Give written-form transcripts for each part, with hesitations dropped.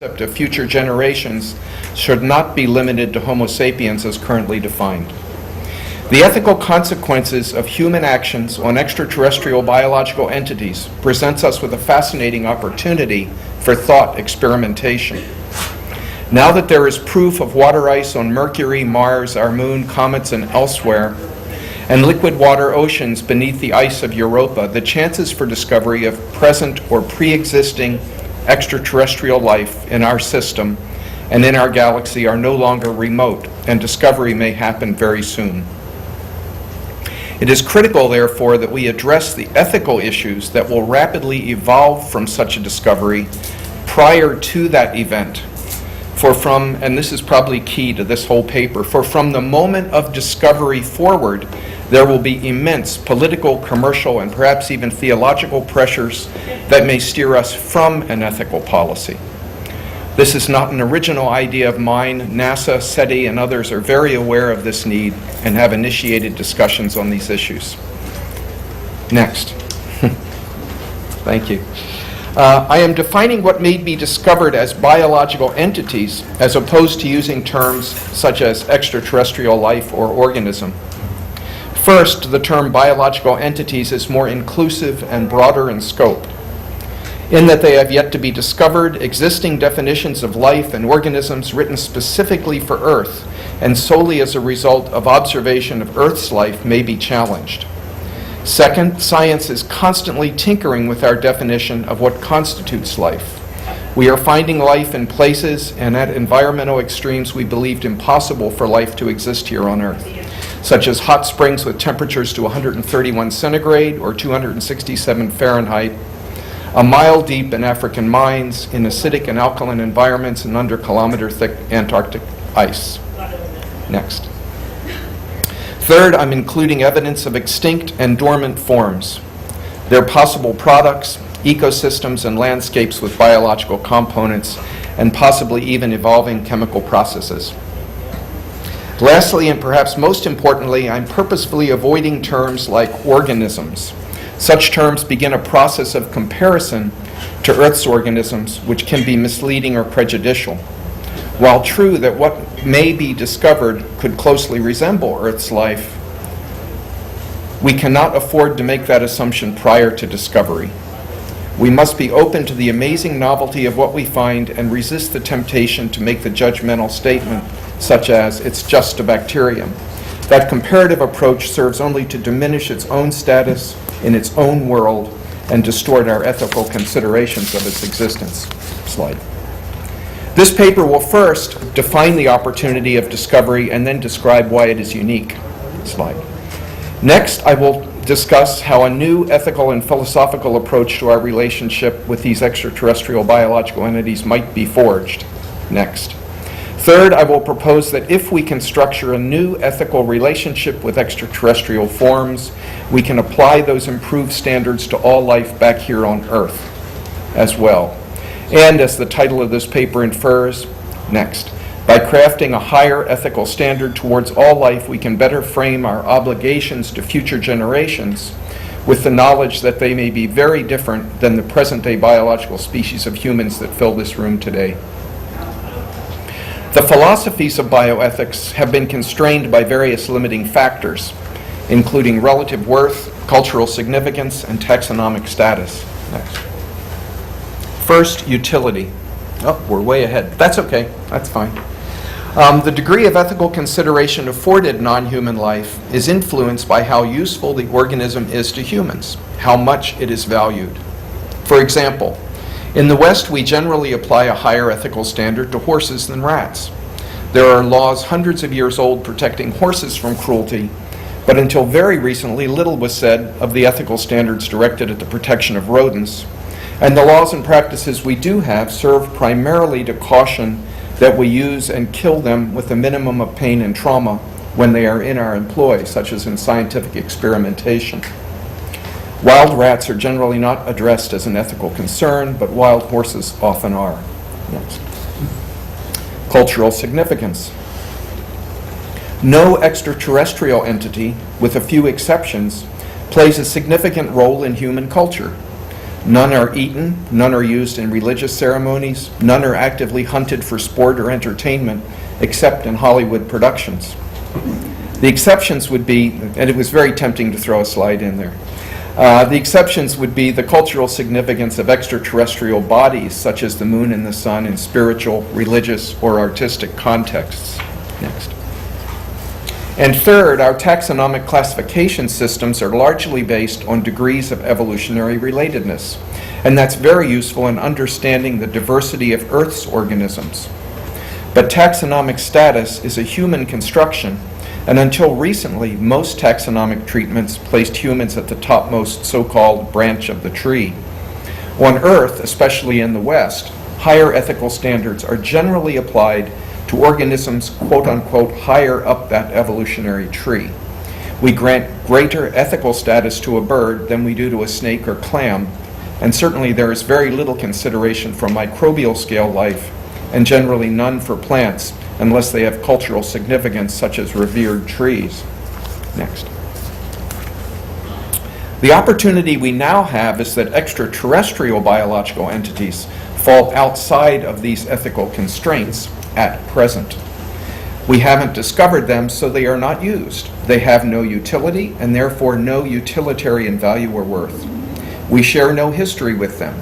concept of future generations should not be limited to Homo sapiens as currently defined. The ethical consequences of human actions on extraterrestrial biological entities presents us with a fascinating opportunity for thought experimentation. Now that there is proof of water ice on Mercury, Mars, our moon, comets, and elsewhere, and liquid water oceans beneath the ice of Europa, the chances for discovery of present or pre-existing extraterrestrial life in our system and in our galaxy are no longer remote, and discovery may happen very soon. It is critical, therefore, that we address the ethical issues that will rapidly evolve from such a discovery prior to that event. And this is probably key to this whole paper, for from the moment of discovery forward, there will be immense political, commercial, and perhaps even theological pressures that may steer us from an ethical policy. This is not an original idea of mine. NASA, SETI, and others are very aware of this need and have initiated discussions on these issues. Next. Thank you. I am defining what may be discovered as biological entities as opposed to using terms such as extraterrestrial life or organism. First, the term biological entities is more inclusive and broader in scope, in that they have yet to be discovered. Existing definitions of life and organisms written specifically for Earth and solely as a result of observation of Earth's life may be challenged. Second, science is constantly tinkering with our definition of what constitutes life. We are finding life in places and at environmental extremes we believed impossible for life to exist here on Earth, such as hot springs with temperatures to 131 centigrade or 267 Fahrenheit, a mile deep in African mines, in acidic and alkaline environments, and under kilometer-thick Antarctic ice. Next. Third, I'm including evidence of extinct and dormant forms, their possible products, ecosystems, and landscapes with biological components, and possibly even evolving chemical processes. Lastly, and perhaps most importantly, I'm purposefully avoiding terms like organisms. Such terms begin a process of comparison to Earth's organisms, which can be misleading or prejudicial. While true that what may be discovered could closely resemble Earth's life, we cannot afford to make that assumption prior to discovery. We must be open to the amazing novelty of what we find and resist the temptation to make the judgmental statement, such as, it's just a bacterium. That comparative approach serves only to diminish its own status in its own world and distort our ethical considerations of its existence. Slide. This paper will first define the opportunity of discovery and then describe why it is unique. Slide. Next, I will discuss how a new ethical and philosophical approach to our relationship with these extraterrestrial biological entities might be forged. Next. Third, I will propose that if we can structure a new ethical relationship with extraterrestrial forms, we can apply those improved standards to all life back here on Earth as well. And as the title of this paper infers, next, by crafting a higher ethical standard towards all life, we can better frame our obligations to future generations with the knowledge that they may be very different than the present-day biological species of humans that fill this room today. The philosophies of bioethics have been constrained by various limiting factors, including relative worth, cultural significance, and taxonomic status. Next. First, utility. Oh, we're way ahead. That's okay. That's fine. The degree of ethical consideration afforded non-human life is influenced by how useful the organism is to humans, how much it is valued. For example, in the West, we generally apply a higher ethical standard to horses than rats. There are laws hundreds of years old protecting horses from cruelty, but until very recently, little was said of the ethical standards directed at the protection of rodents. And the laws and practices we do have serve primarily to caution that we use and kill them with a minimum of pain and trauma when they are in our employ, such as in scientific experimentation. Wild rats are generally not addressed as an ethical concern, but wild horses often are. Next. Cultural significance. No extraterrestrial entity, with a few exceptions, plays a significant role in human culture. None are eaten, none are used in religious ceremonies, none are actively hunted for sport or entertainment, except in Hollywood productions. The exceptions would be, and it was very tempting to throw a slide in there, the exceptions would be the cultural significance of extraterrestrial bodies, such as the moon and the sun, in spiritual, religious, or artistic contexts. Next. And third, our taxonomic classification systems are largely based on degrees of evolutionary relatedness, and that's very useful in understanding the diversity of Earth's organisms. But taxonomic status is a human construction, and until recently, most taxonomic treatments placed humans at the topmost so-called branch of the tree. On Earth, especially in the West, higher ethical standards are generally applied to organisms, quote-unquote, higher up that evolutionary tree. We grant greater ethical status to a bird than we do to a snake or clam, and certainly there is very little consideration for microbial scale life, and generally none for plants, unless they have cultural significance, such as revered trees. Next. The opportunity we now have is that extraterrestrial biological entities fall outside of these ethical constraints at present. We haven't discovered them, so they are not used. They have no utility, and therefore no utilitarian value or worth. We share no history with them.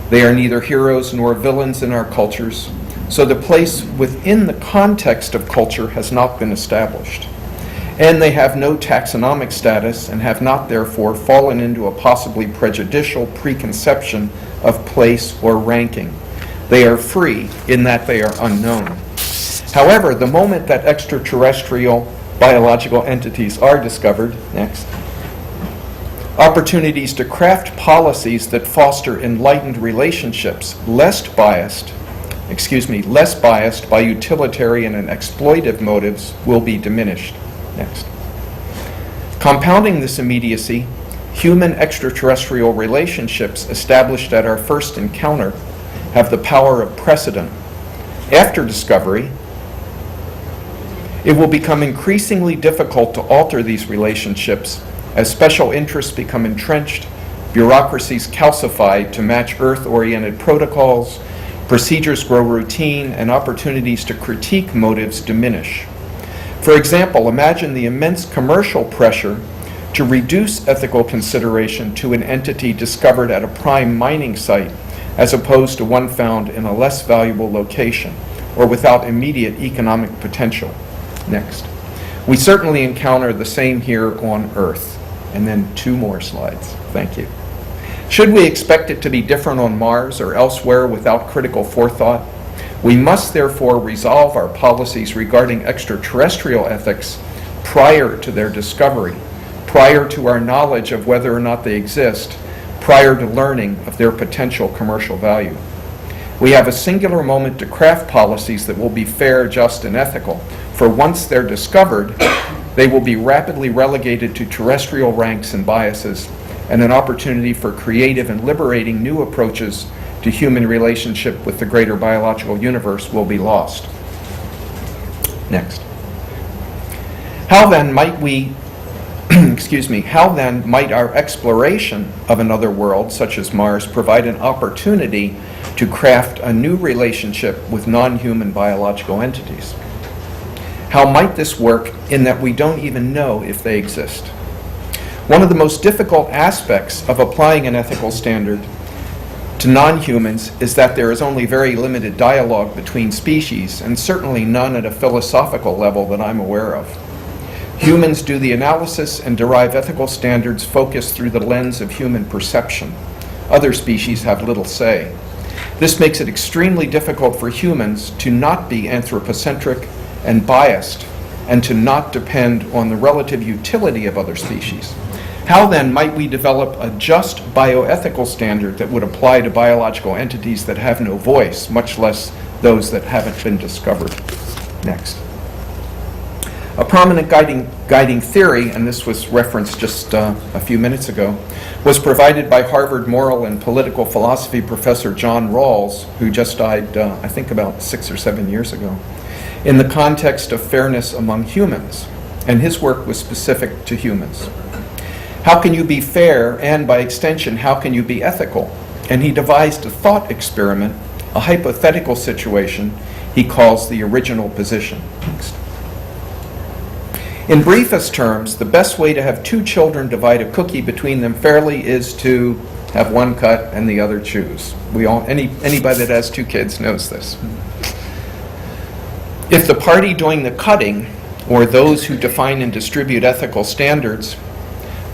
They are neither heroes nor villains in our cultures, so the place within the context of culture has not been established. And they have no taxonomic status and have not therefore fallen into a possibly prejudicial preconception of place or ranking. They are free in that they are unknown. However, the moment that extraterrestrial biological entities are discovered, next, opportunities to craft policies that foster enlightened relationships less biased by utilitarian and exploitive motives will be diminished. Next. Compounding this immediacy, human extraterrestrial relationships established at our first encounter have the power of precedent. After discovery, it will become increasingly difficult to alter these relationships as special interests become entrenched, bureaucracies calcify to match Earth-oriented protocols, procedures grow routine, and opportunities to critique motives diminish. For example, imagine the immense commercial pressure to reduce ethical consideration to an entity discovered at a prime mining site as opposed to one found in a less valuable location or without immediate economic potential. Next. We certainly encounter the same here on Earth. And then 2 more slides. Thank you. Should we expect it to be different on Mars or elsewhere without critical forethought? We must therefore resolve our policies regarding extraterrestrial ethics prior to their discovery, prior to our knowledge of whether or not they exist, prior to learning of their potential commercial value. We have a singular moment to craft policies that will be fair, just, and ethical, for once they're discovered, they will be rapidly relegated to terrestrial ranks and biases, and an opportunity for creative and liberating new approaches to human relationship with the greater biological universe will be lost. Next. How then might our exploration of another world, such as Mars, provide an opportunity to craft a new relationship with non-human biological entities? How might this work in that we don't even know if they exist? One of the most difficult aspects of applying an ethical standard to non-humans is that there is only very limited dialogue between species, and certainly none at a philosophical level that I'm aware of. Humans do the analysis and derive ethical standards focused through the lens of human perception. Other species have little say. This makes it extremely difficult for humans to not be anthropocentric and biased, and to not depend on the relative utility of other species. How then might we develop a just bioethical standard that would apply to biological entities that have no voice, much less those that haven't been discovered? Next. A prominent guiding theory, and this was referenced just a few minutes ago, was provided by Harvard moral and political philosophy professor John Rawls, who just died, I think, about 6 or 7 years ago, in the context of fairness among humans, and his work was specific to humans. How can you be fair, and by extension, how can you be ethical? and he devised a thought experiment, a hypothetical situation he calls the original position. Next. In briefest terms, the best way to have two children divide a cookie between them fairly is to have one cut and the other choose. Anybody that has two kids knows this. If the party doing the cutting, or those who define and distribute ethical standards,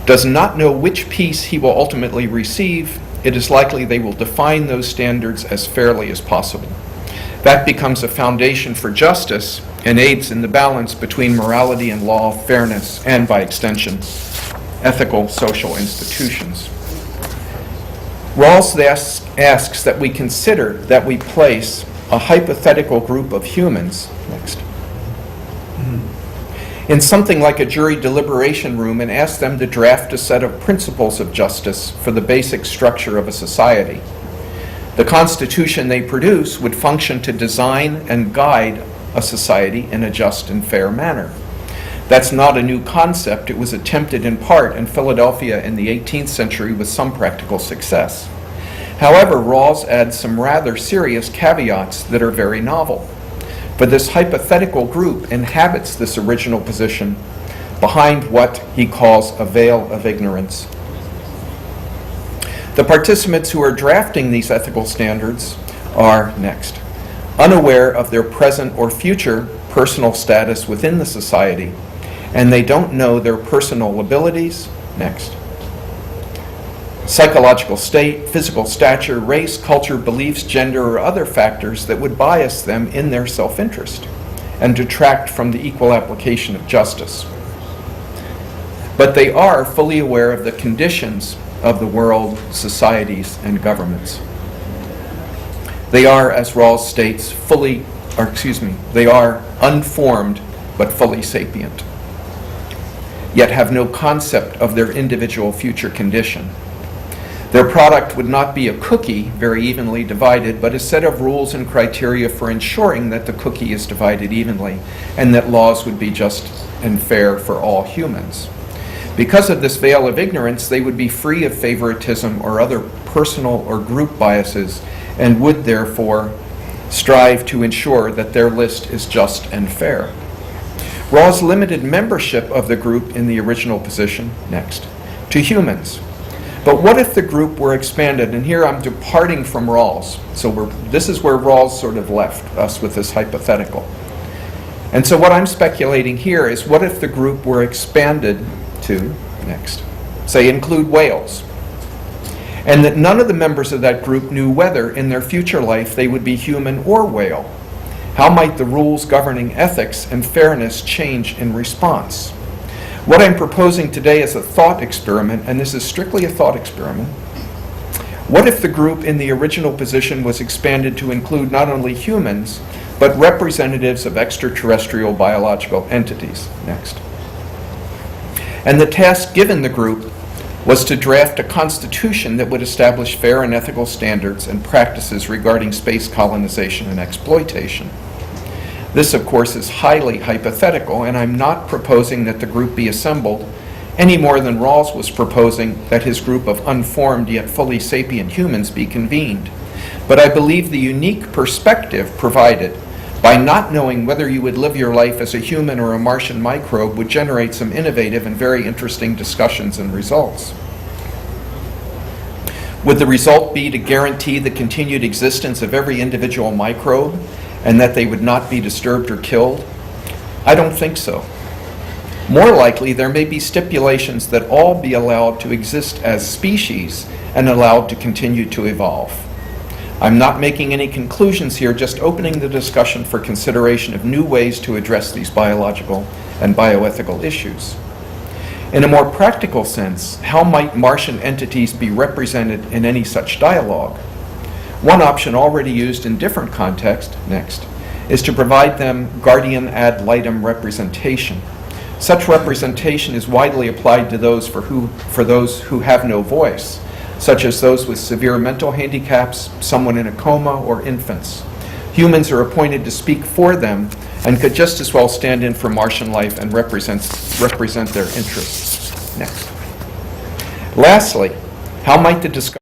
does not know which piece he will ultimately receive, it is likely they will define those standards as fairly as possible. That becomes a foundation for justice and aids in the balance between morality and law, fairness, and by extension, ethical social institutions. Rawls asks that we consider that we place a hypothetical group of humans, next, in something like a jury deliberation room and ask them to draft a set of principles of justice for the basic structure of a society. The Constitution they produce would function to design and guide a society in a just and fair manner. That's not a new concept. It was attempted in part in Philadelphia in the 18th century with some practical success. However, Rawls adds some rather serious caveats that are very novel. For this hypothetical group inhabits this original position behind what he calls a veil of ignorance. The participants who are drafting these ethical standards are, next, unaware of their present or future personal status within the society, and they don't know their personal abilities, next, psychological state, physical stature, race, culture, beliefs, gender, or other factors that would bias them in their self-interest and detract from the equal application of justice. But they are fully aware of the conditions of the world, societies, and governments. They are, as Rawls states, they are unformed but fully sapient, yet have no concept of their individual future condition. Their product would not be a cookie very evenly divided, but a set of rules and criteria for ensuring that the cookie is divided evenly and that laws would be just and fair for all humans. Because of this veil of ignorance, they would be free of favoritism or other personal or group biases and would therefore strive to ensure that their list is just and fair. Rawls limited membership of the group in the original position, next, to humans. But what if the group were expanded? And here I'm departing from Rawls. So this is where Rawls sort of left us with this hypothetical. And so what I'm speculating here is, what if the group were expanded to, next, say include whales, and that none of the members of that group knew whether in their future life they would be human or whale? How might the rules governing ethics and fairness change in response? What I'm proposing today is a thought experiment, and this is strictly a thought experiment. What if the group in the original position was expanded to include not only humans, but representatives of extraterrestrial biological entities? Next. And the task given the group was to draft a constitution that would establish fair and ethical standards and practices regarding space colonization and exploitation. This, of course, is highly hypothetical, and I'm not proposing that the group be assembled any more than Rawls was proposing that his group of unformed yet fully sapient humans be convened. But I believe the unique perspective provided by not knowing whether you would live your life as a human or a Martian microbe would generate some innovative and very interesting discussions and results. Would the result be to guarantee the continued existence of every individual microbe and that they would not be disturbed or killed? I don't think so. More likely, there may be stipulations that all be allowed to exist as species and allowed to continue to evolve. I'm not making any conclusions here, just opening the discussion for consideration of new ways to address these biological and bioethical issues. In a more practical sense, how might Martian entities be represented in any such dialogue? One option already used in different contexts, next, is to provide them guardian ad litem representation. Such representation is widely applied to those for those who have no voice, such as those with severe mental handicaps, someone in a coma, or infants. Humans are appointed to speak for them and could just as well stand in for Martian life and represent their interests. Next. Lastly, how might the discussion